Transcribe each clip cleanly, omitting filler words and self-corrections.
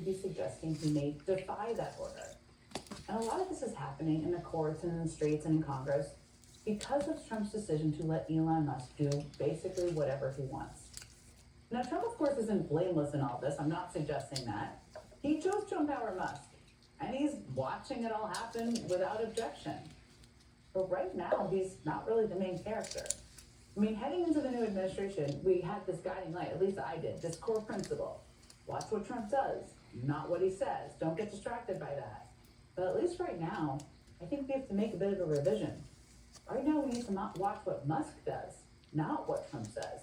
to be suggesting he may defy that order. And a lot of this is happening in the courts and in the streets and in Congress because of Trump's decision to let Elon Musk do basically whatever he wants. Now, Trump, of course, isn't blameless in all this. I'm not suggesting that. He chose to empower Musk, and he's watching it all happen without objection. But right now, he's not really the main character. I mean, heading into the new administration, we had this guiding light, at least I did, this core principle. Watch what Trump does, not what he says. Don't get distracted by that. But at least right now, I think we have to make a bit of a revision. Right now, we need to not watch what Musk does, not what Trump says.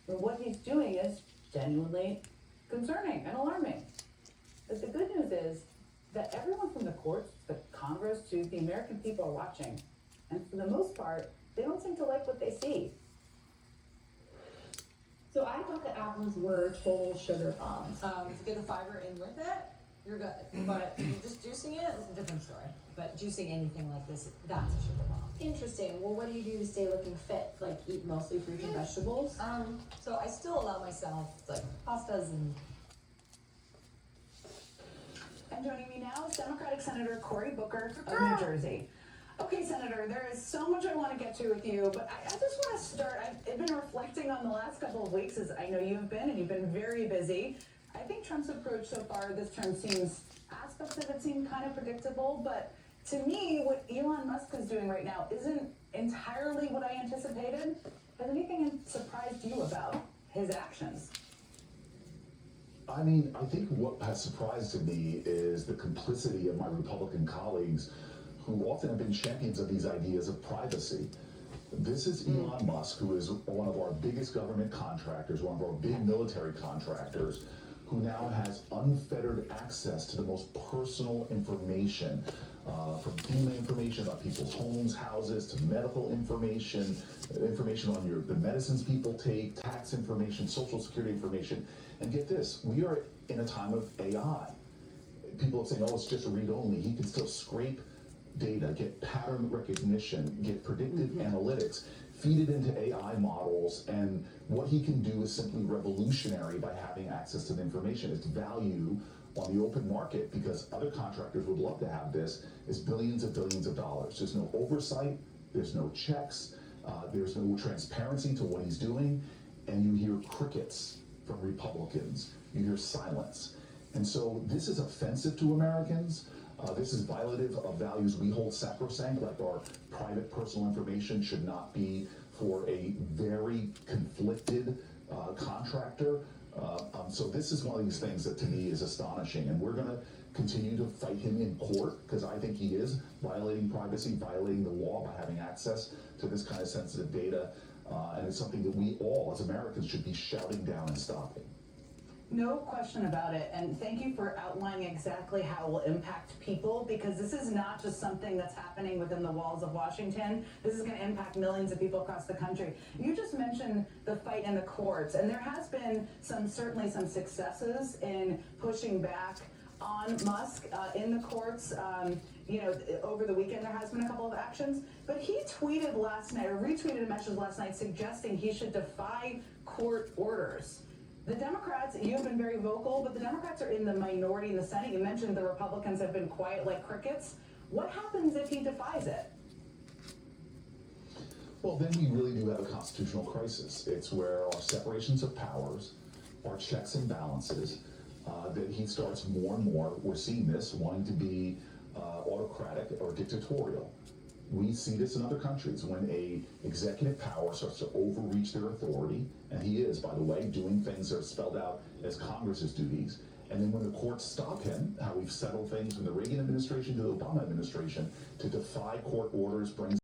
And what he's doing is genuinely concerning and alarming. But the good news is that everyone from the courts, the Congress, to the American people are watching. And for the most part, they don't seem to like what they see. So I thought that apples were total sugar bombs. If you get the fiber in with it, you're good. But just juicing it is a different story. But juicing anything like this, that's a sugar bomb. Interesting. Well, what do you do to stay looking fit? Like eat mostly fruits and vegetables? So I still allow myself like pastas and. And joining me now is Democratic Senator Cory Booker of New Jersey. Okay, Senator, there is so much I want to get to with you, but I just want to start. I've been reflecting on the last couple of weeks, as I know you've been, and you've been very busy. I think Trump's approach so far this term aspects of it seem kind of predictable, but to me, what Elon Musk is doing right now isn't entirely what I anticipated. Has anything surprised you about his actions? I mean, I think what has surprised me is the complicity of my Republican colleagues who often have been champions of these ideas of privacy. This is Elon Musk, who is one of our biggest government contractors, one of our big military contractors, who now has unfettered access to the most personal information, from FEMA information about people's homes, houses, to medical information, information on the medicines people take, tax information, social security information. And get this, we are in a time of AI. People are saying, oh, it's just read-only. He can still scrape data, get pattern recognition, get predictive analytics, feed it into AI models, and what he can do is simply revolutionary by having access to the information. Its value on the open market, because other contractors would love to have this, is billions of dollars. There's no oversight, there's no checks, there's no transparency to what he's doing, and you hear crickets from Republicans. You hear silence. And so this is offensive to Americans. This is violative of values we hold sacrosanct, like our private personal information should not be for a very conflicted contractor. So this is one of these things that to me is astonishing, and we're going to continue to fight him in court because I think he is violating privacy, violating the law by having access to this kind of sensitive data, and it's something that we all as Americans should be shouting down and stopping. No question about it, and thank you for outlining exactly how it will impact people, because this is not just something that's happening within the walls of Washington. This is going to impact millions of people across the country. You just mentioned the fight in the courts, and there has been certainly some successes in pushing back on Musk in the courts. Over the weekend there has been a couple of actions, but he tweeted last night, or retweeted a message last night suggesting he should defy court orders. The Democrats, you've been very vocal, but the Democrats are in the minority in the Senate. You mentioned the Republicans have been quiet like crickets. What happens if he defies it? Well, then we really do have a constitutional crisis. It's where our separations of powers, our checks and balances, that he starts more and more, we're seeing this, wanting to be autocratic or dictatorial. We see this in other countries when a executive power starts to overreach their authority, and he is, by the way, doing things that are spelled out as Congress's duties. And then when the courts stop him, how we've settled things from the Reagan administration to the Obama administration, to defy court orders brings